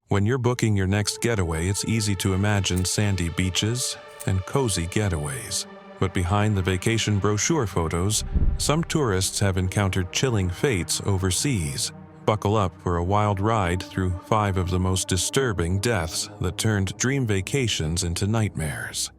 When you're booking your next getaway, it's easy to imagine sandy beaches and cozy getaways. But behind the vacation brochure photos, some tourists have encountered chilling fates overseas. Buckle up for a wild ride through 5 of the most disturbing deaths that turned dream vacations into nightmares.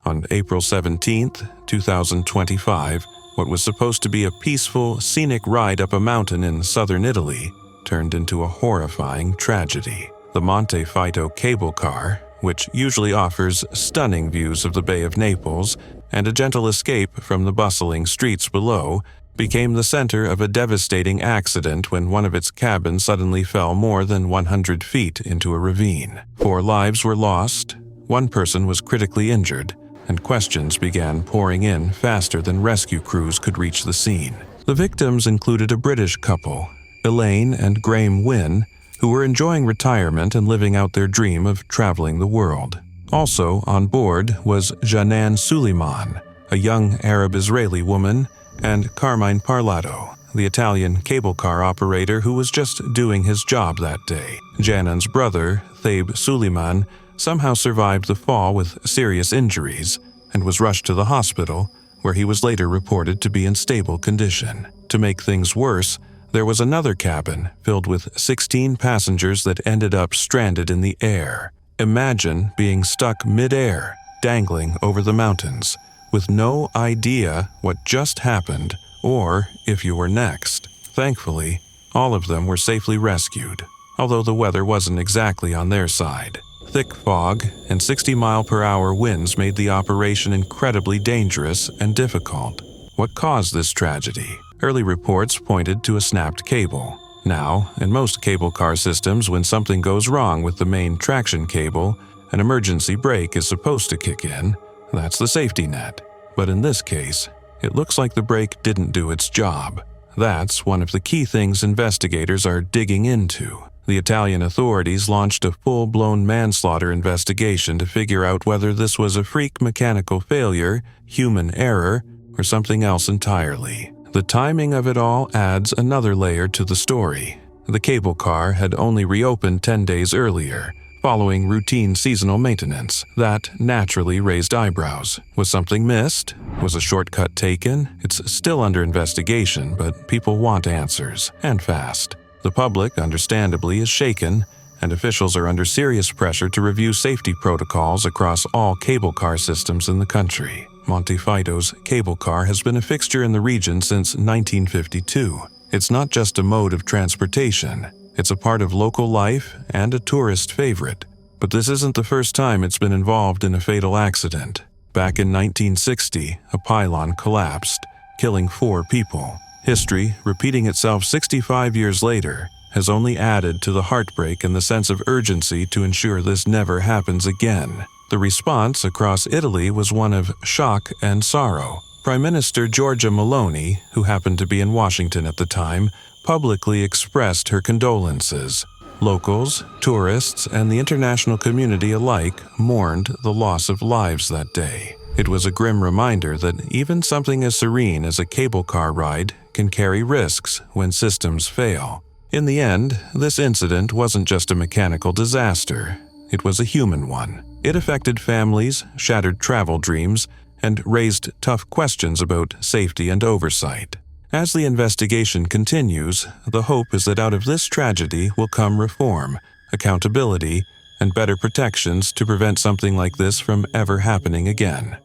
On April 17, 2025, what was supposed to be a peaceful, scenic ride up a mountain in southern Italy turned into a horrifying tragedy. The Monte Phto cable car, which usually offers stunning views of the Bay of Naples and a gentle escape from the bustling streets below, became the center of a devastating accident when one of its cabins suddenly fell more than 100 feet into a ravine. 4 lives were lost, 1 person was critically injured, and questions began pouring in faster than rescue crews could reach the scene. The victims included a British couple, Elaine and Graham Wynne, who were enjoying retirement and living out their dream of traveling the world. Also on board was Janan Suleiman, a young Arab-Israeli woman, and Carmine Parlato, the Italian cable car operator who was just doing his job that day. Janan's brother, Thaib Suleiman, somehow survived the fall with serious injuries and was rushed to the hospital, where he was later reported to be in stable condition. To make things worse, there was another cabin filled with 16 passengers that ended up stranded in the air. Imagine being stuck mid-air, dangling over the mountains, with no idea what just happened or if you were next. Thankfully, all of them were safely rescued, although the weather wasn't exactly on their side. Thick fog and 60-mile-per-hour winds made the operation incredibly dangerous and difficult. What caused this tragedy? Early reports pointed to a snapped cable. Now, in most cable car systems, when something goes wrong with the main traction cable, an emergency brake is supposed to kick in. That's the safety net. But in this case, it looks like the brake didn't do its job. That's one of the key things investigators are digging into. The Italian authorities launched a full-blown manslaughter investigation to figure out whether this was a freak mechanical failure, human error, or something else entirely. The timing of it all adds another layer to the story. The cable car had only reopened 10 days earlier, following routine seasonal maintenance. That naturally raised eyebrows. Was something missed? Was a shortcut taken? It's still under investigation, but people want answers, and fast. The public, understandably, is shaken, and officials are under serious pressure to review safety protocols across all cable car systems in the country. Monte Phto's cable car has been a fixture in the region since 1952. It's not just a mode of transportation, it's a part of local life and a tourist favorite. But this isn't the first time it's been involved in a fatal accident. Back in 1960, a pylon collapsed, killing 4 people. History, repeating itself 65 years later, has only added to the heartbreak and the sense of urgency to ensure this never happens again. The response across Italy was one of shock and sorrow. Prime Minister Giorgia Meloni, who happened to be in Washington at the time, publicly expressed her condolences. Locals, tourists, and the international community alike mourned the loss of lives that day. It was a grim reminder that even something as serene as a cable car ride can carry risks when systems fail. In the end, this incident wasn't just a mechanical disaster. It was a human one. It affected families, shattered travel dreams, and raised tough questions about safety and oversight. As the investigation continues, the hope is that out of this tragedy will come reform, accountability, and better protections to prevent something like this from ever happening again.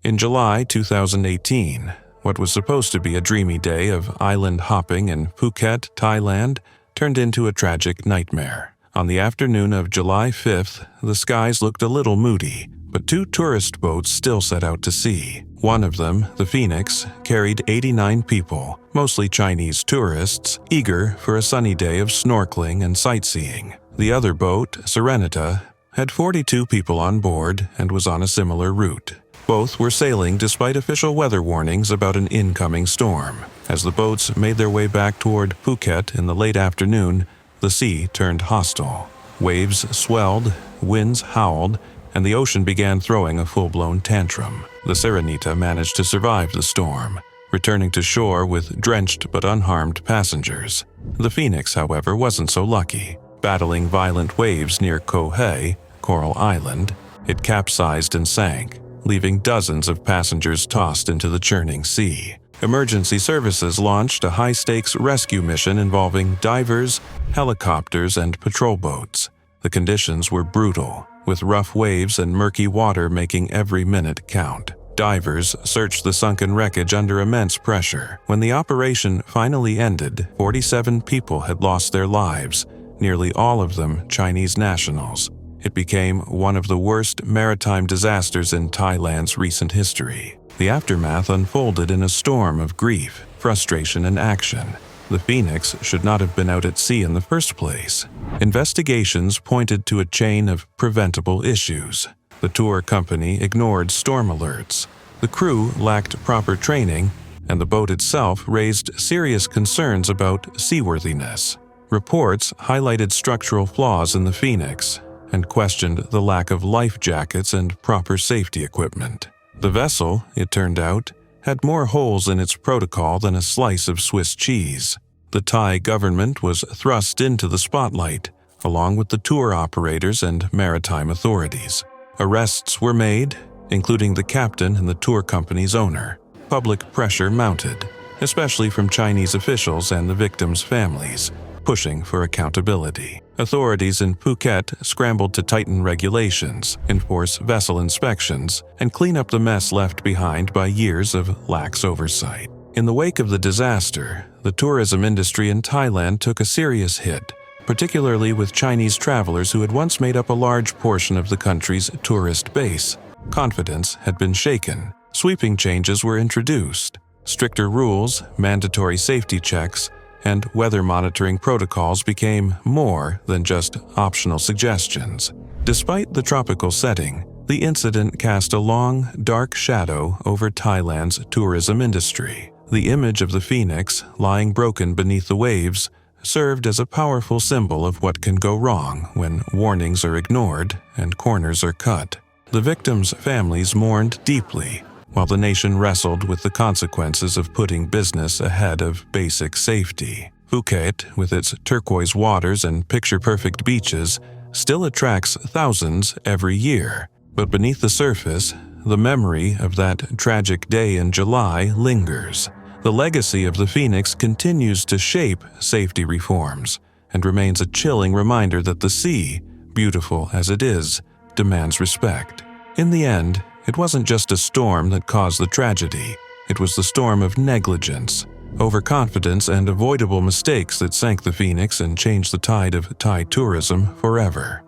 In July 2018, what was supposed to be a dreamy day of island hopping in Phuket, Thailand, turned into a tragic nightmare. On the afternoon of July 5th, the skies looked a little moody, but 2 tourist boats still set out to sea. One of them, the Phoenix, carried 89 people, mostly Chinese tourists, eager for a sunny day of snorkeling and sightseeing. The other boat, Serenita, had 42 people on board and was on a similar route. Both were sailing despite official weather warnings about an incoming storm. As the boats made their way back toward Phuket in the late afternoon, the sea turned hostile. Waves swelled, winds howled, and the ocean began throwing a full-blown tantrum. The Serenita managed to survive the storm, returning to shore with drenched but unharmed passengers. The Phoenix, however, wasn't so lucky. Battling violent waves near Koh Hei, Coral Island, it capsized and sank, leaving dozens of passengers tossed into the churning sea. Emergency services launched a high-stakes rescue mission involving divers, helicopters, and patrol boats. The conditions were brutal, with rough waves and murky water making every minute count. Divers searched the sunken wreckage under immense pressure. When the operation finally ended, 47 people had lost their lives, nearly all of them Chinese nationals. It became one of the worst maritime disasters in Thailand's recent history. The aftermath unfolded in a storm of grief, frustration, and action. The Phoenix should not have been out at sea in the first place. Investigations pointed to a chain of preventable issues. The tour company ignored storm alerts. The crew lacked proper training, and the boat itself raised serious concerns about seaworthiness. Reports highlighted structural flaws in the Phoenix and questioned the lack of life jackets and proper safety equipment. The vessel, it turned out, had more holes in its protocol than a slice of Swiss cheese. The Thai government was thrust into the spotlight, along with the tour operators and maritime authorities. Arrests were made, including the captain and the tour company's owner. Public pressure mounted, especially from Chinese officials and the victims' families, pushing for accountability. Authorities in Phuket scrambled to tighten regulations, enforce vessel inspections, and clean up the mess left behind by years of lax oversight. In the wake of the disaster, the tourism industry in Thailand took a serious hit, particularly with Chinese travelers who had once made up a large portion of the country's tourist base. Confidence had been shaken. Sweeping changes were introduced. Stricter rules, mandatory safety checks, and weather monitoring protocols became more than just optional suggestions. Despite the tropical setting, the incident cast a long, dark shadow over Thailand's tourism industry. The image of the Phoenix, lying broken beneath the waves, served as a powerful symbol of what can go wrong when warnings are ignored and corners are cut. The victims' families mourned deeply, while the nation wrestled with the consequences of putting business ahead of basic safety. Phuket, with its turquoise waters and picture-perfect beaches, still attracts thousands every year. But beneath the surface, the memory of that tragic day in July lingers. The legacy of the Phoenix continues to shape safety reforms and remains a chilling reminder that the sea, beautiful as it is, demands respect. In the end, it wasn't just a storm that caused the tragedy. It was the storm of negligence, overconfidence, and avoidable mistakes that sank the Phoenix and changed the tide of Thai tourism forever.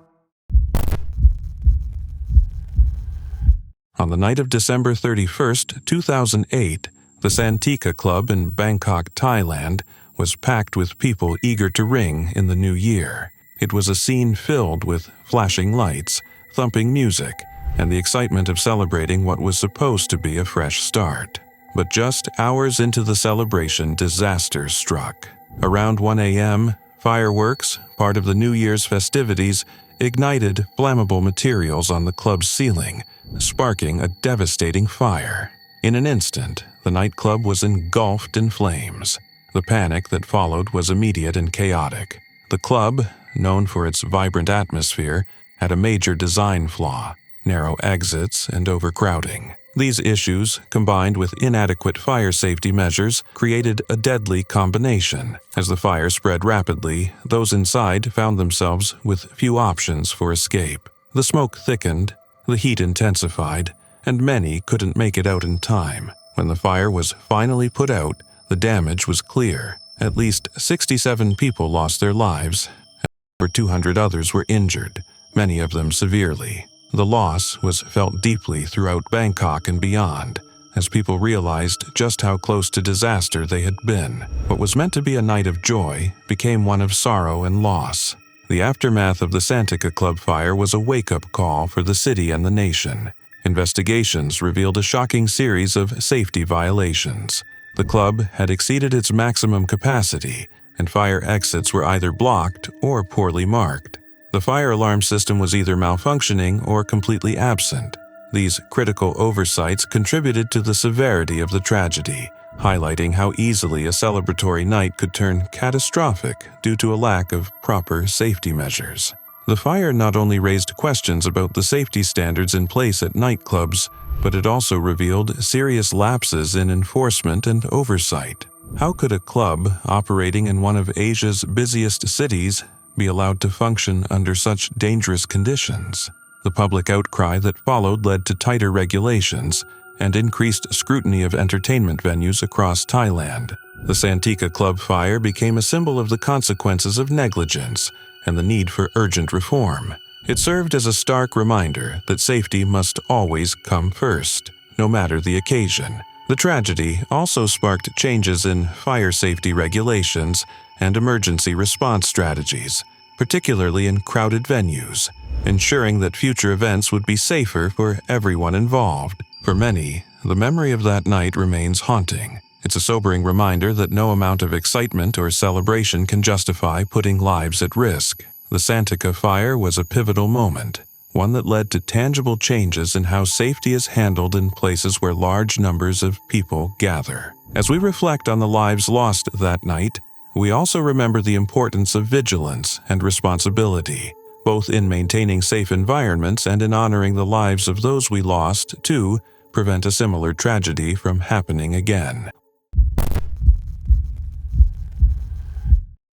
On the night of December 31st, 2008, the Santika Club in Bangkok, Thailand, was packed with people eager to ring in the new year. It was a scene filled with flashing lights, thumping music, and the excitement of celebrating what was supposed to be a fresh start. But just hours into the celebration, disaster struck. Around 1 a.m., fireworks, part of the New Year's festivities, ignited flammable materials on the club's ceiling, sparking a devastating fire. In an instant, the nightclub was engulfed in flames. The panic that followed was immediate and chaotic. The club, known for its vibrant atmosphere, had a major design flaw: narrow exits and overcrowding. These issues, combined with inadequate fire safety measures, created a deadly combination. As the fire spread rapidly, those inside found themselves with few options for escape. The smoke thickened, the heat intensified, and many couldn't make it out in time. When the fire was finally put out, the damage was clear. At least 67 people lost their lives, and over 200 others were injured, many of them severely. The loss was felt deeply throughout Bangkok and beyond, as people realized just how close to disaster they had been. What was meant to be a night of joy became one of sorrow and loss. The aftermath of the Santika Club fire was a wake-up call for the city and the nation. Investigations revealed a shocking series of safety violations. The club had exceeded its maximum capacity, and fire exits were either blocked or poorly marked. The fire alarm system was either malfunctioning or completely absent. These critical oversights contributed to the severity of the tragedy, highlighting how easily a celebratory night could turn catastrophic due to a lack of proper safety measures. The fire not only raised questions about the safety standards in place at nightclubs, but it also revealed serious lapses in enforcement and oversight. How could a club operating in one of Asia's busiest cities be allowed to function under such dangerous conditions? The public outcry that followed led to tighter regulations and increased scrutiny of entertainment venues across Thailand. The Santika Club fire became a symbol of the consequences of negligence and the need for urgent reform. It served as a stark reminder that safety must always come first, no matter the occasion. The tragedy also sparked changes in fire safety regulations and emergency response strategies, particularly in crowded venues, ensuring that future events would be safer for everyone involved. For many, the memory of that night remains haunting. It's a sobering reminder that no amount of excitement or celebration can justify putting lives at risk. The Santika fire was a pivotal moment, one that led to tangible changes in how safety is handled in places where large numbers of people gather. As we reflect on the lives lost that night, we also remember the importance of vigilance and responsibility, both in maintaining safe environments and in honoring the lives of those we lost to prevent a similar tragedy from happening again.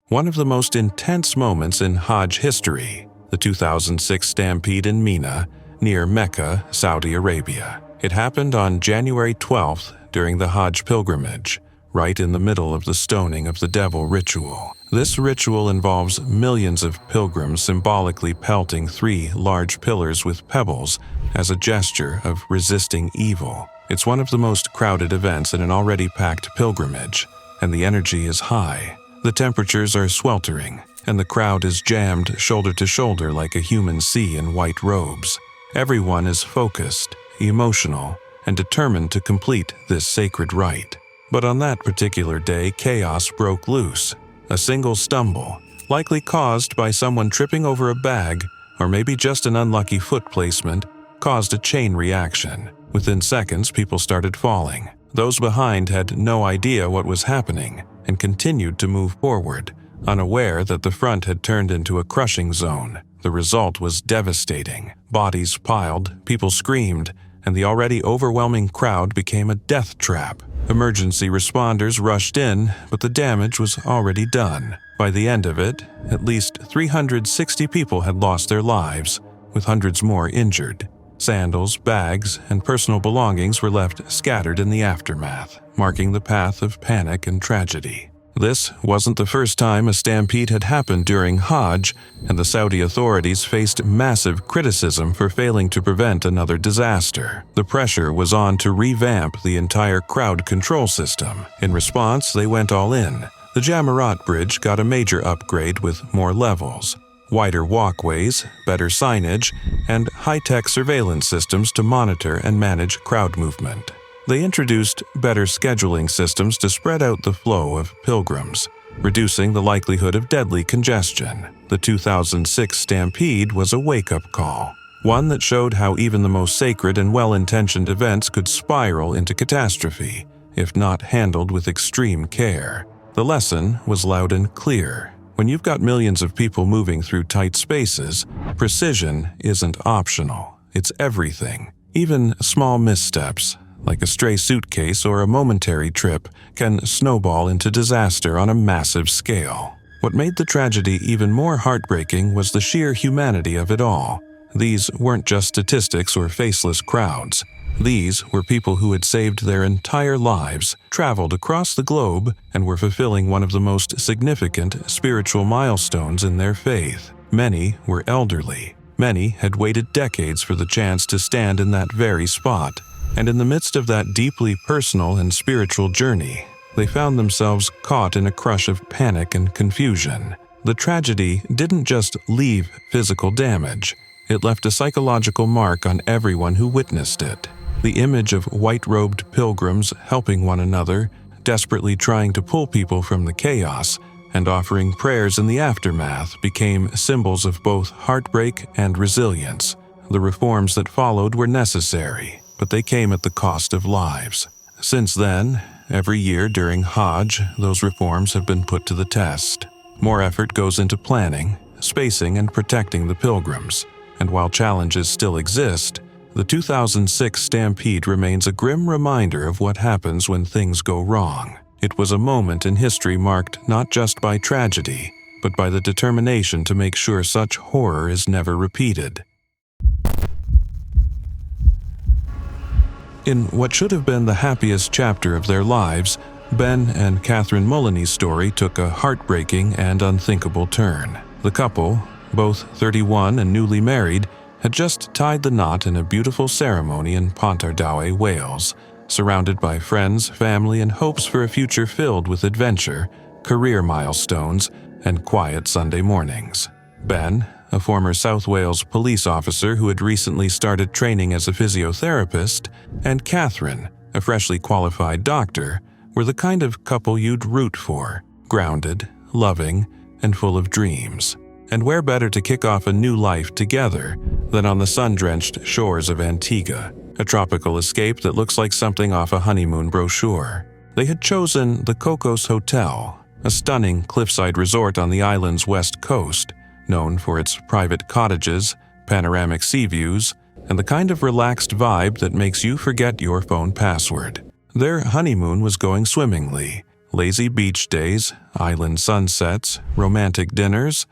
One of the most intense moments in Hajj history, the 2006 stampede in Mina, near Mecca, Saudi Arabia. It happened on January 12th during the Hajj pilgrimage, right in the middle of the stoning of the devil ritual. This ritual involves millions of pilgrims symbolically pelting 3 large pillars with pebbles as a gesture of resisting evil. It's one of the most crowded events in an already packed pilgrimage, and the energy is high. The temperatures are sweltering, and the crowd is jammed shoulder to shoulder like a human sea in white robes. Everyone is focused, emotional, and determined to complete this sacred rite. But on that particular day, chaos broke loose. A single stumble, likely caused by someone tripping over a bag or maybe just an unlucky foot placement, caused a chain reaction. Within seconds, people started falling. Those behind had no idea what was happening and continued to move forward, unaware that the front had turned into a crushing zone. The result was devastating. Bodies piled, people screamed, and the already overwhelming crowd became a death trap. Emergency responders rushed in, but the damage was already done. By the end of it, at least 360 people had lost their lives, with hundreds more injured. Sandals, bags, and personal belongings were left scattered in the aftermath, marking the path of panic and tragedy. This wasn't the first time a stampede had happened during Hajj, and the Saudi authorities faced massive criticism for failing to prevent another disaster. The pressure was on to revamp the entire crowd control system. In response, they went all in. The Jamarat Bridge got a major upgrade with more levels, wider walkways, better signage, and high-tech surveillance systems to monitor and manage crowd movement. They introduced better scheduling systems to spread out the flow of pilgrims, reducing the likelihood of deadly congestion. The 2006 stampede was a wake-up call, one that showed how even the most sacred and well-intentioned events could spiral into catastrophe, if not handled with extreme care. The lesson was loud and clear. When you've got millions of people moving through tight spaces, precision isn't optional. It's everything. Even small missteps, like a stray suitcase or a momentary trip, can snowball into disaster on a massive scale. What made the tragedy even more heartbreaking was the sheer humanity of it all. These weren't just statistics or faceless crowds. These were people who had saved their entire lives, traveled across the globe, and were fulfilling one of the most significant spiritual milestones in their faith. Many were elderly. Many had waited decades for the chance to stand in that very spot. And in the midst of that deeply personal and spiritual journey, they found themselves caught in a crush of panic and confusion. The tragedy didn't just leave physical damage, it left a psychological mark on everyone who witnessed it. The image of white-robed pilgrims helping one another, desperately trying to pull people from the chaos, and offering prayers in the aftermath became symbols of both heartbreak and resilience. The reforms that followed were necessary, but they came at the cost of lives. Since then, every year during Hajj, those reforms have been put to the test. More effort goes into planning, spacing, and protecting the pilgrims. And while challenges still exist, the 2006 stampede remains a grim reminder of what happens when things go wrong. It was a moment in history marked not just by tragedy, but by the determination to make sure such horror is never repeated. In what should have been the happiest chapter of their lives, Ben and Catherine Mullaney's story took a heartbreaking and unthinkable turn. The couple, both 31 and newly married, had just tied the knot in a beautiful ceremony in Pontardawe, Wales, surrounded by friends, family, and hopes for a future filled with adventure, career milestones, and quiet Sunday mornings. Ben, a former South Wales police officer who had recently started training as a physiotherapist, and Catherine, a freshly qualified doctor, were the kind of couple you'd root for, grounded, loving, and full of dreams. And where better to kick off a new life together than on the sun-drenched shores of Antigua, a tropical escape that looks like something off a honeymoon brochure. They had chosen the Cocos Hotel, a stunning cliffside resort on the island's west coast, known for its private cottages, panoramic sea views, and the kind of relaxed vibe that makes you forget your phone password. Their honeymoon was going swimmingly. Lazy beach days, island sunsets, romantic dinners,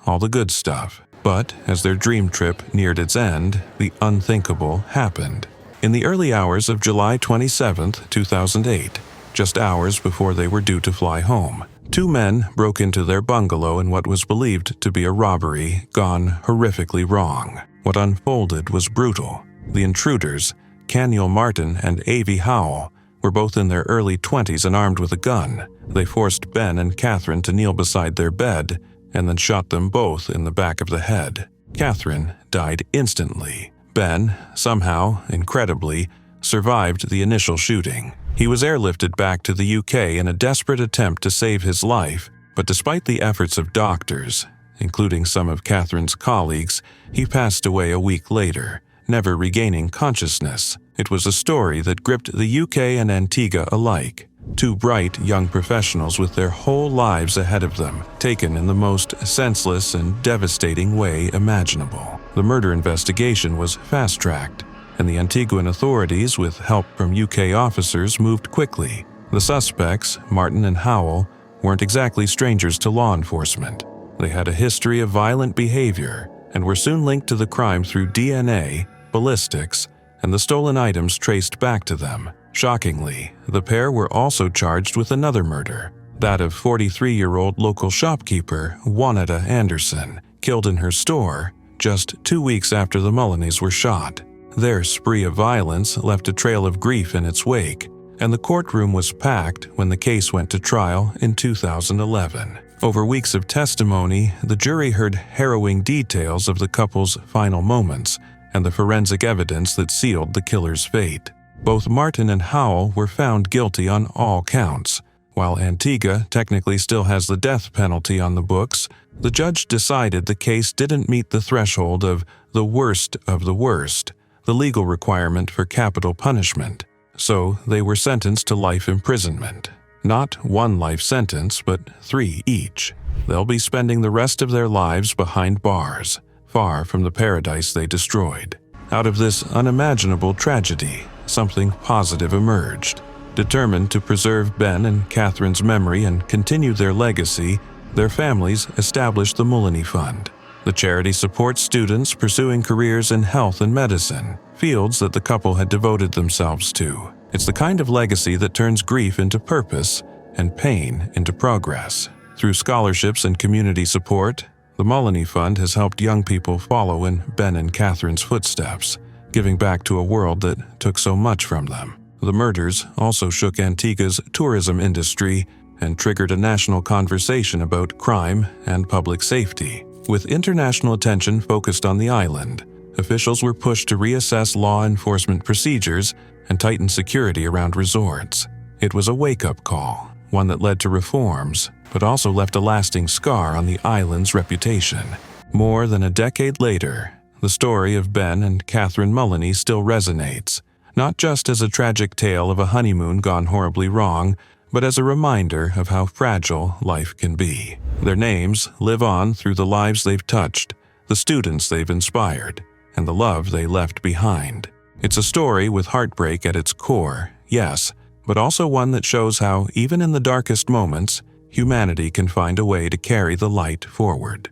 all the good stuff. But as their dream trip neared its end, the unthinkable happened. In the early hours of July 27, 2008, just hours before they were due to fly home, two men broke into their bungalow in what was believed to be a robbery gone horrifically wrong. What unfolded was brutal. The intruders, Caniel Martin and Avi Howell, were both in their early 20s and armed with a gun. They forced Ben and Catherine to kneel beside their bed and then shot them both in the back of the head. Catherine died instantly. Ben, somehow, incredibly, survived the initial shooting. He was airlifted back to the UK in a desperate attempt to save his life, but despite the efforts of doctors, including some of Catherine's colleagues, he passed away a week later, never regaining consciousness. It was a story that gripped the UK and Antigua alike. Two bright young professionals with their whole lives ahead of them, taken in the most senseless and devastating way imaginable. The murder investigation was fast-tracked, and the Antiguan authorities, with help from UK officers, moved quickly. The suspects, Martin and Howell, weren't exactly strangers to law enforcement. They had a history of violent behavior and were soon linked to the crime through DNA, ballistics, and the stolen items traced back to them. Shockingly, the pair were also charged with another murder, that of 43-year-old local shopkeeper Juanita Anderson, killed in her store just 2 weeks after the Mulloneys were shot. Their spree of violence left a trail of grief in its wake, and the courtroom was packed when the case went to trial in 2011. Over weeks of testimony, the jury heard harrowing details of the couple's final moments and the forensic evidence that sealed the killer's fate. Both Martin and Howell were found guilty on all counts. While Antigua technically still has the death penalty on the books, the judge decided the case didn't meet the threshold of the worst of the worst, the legal requirement for capital punishment. So they were sentenced to life imprisonment. Not one life sentence, but 3 each. They'll be spending the rest of their lives behind bars, far from the paradise they destroyed. Out of this unimaginable tragedy, something positive emerged. Determined to preserve Ben and Catherine's memory and continue their legacy, their families established the Mullaney Fund. The charity supports students pursuing careers in health and medicine, fields that the couple had devoted themselves to. It's the kind of legacy that turns grief into purpose and pain into progress. Through scholarships and community support, the Mullaney Fund has helped young people follow in Ben and Catherine's footsteps, giving back to a world that took so much from them. The murders also shook Antigua's tourism industry and triggered a national conversation about crime and public safety. With international attention focused on the island, officials were pushed to reassess law enforcement procedures and tighten security around resorts. It was a wake-up call, one that led to reforms, but also left a lasting scar on the island's reputation. More than a decade later, the story of Ben and Catherine Mullaney still resonates, not just as a tragic tale of a honeymoon gone horribly wrong, but as a reminder of how fragile life can be. Their names live on through the lives they've touched, the students they've inspired, and the love they left behind. It's a story with heartbreak at its core, yes, but also one that shows how, even in the darkest moments, humanity can find a way to carry the light forward.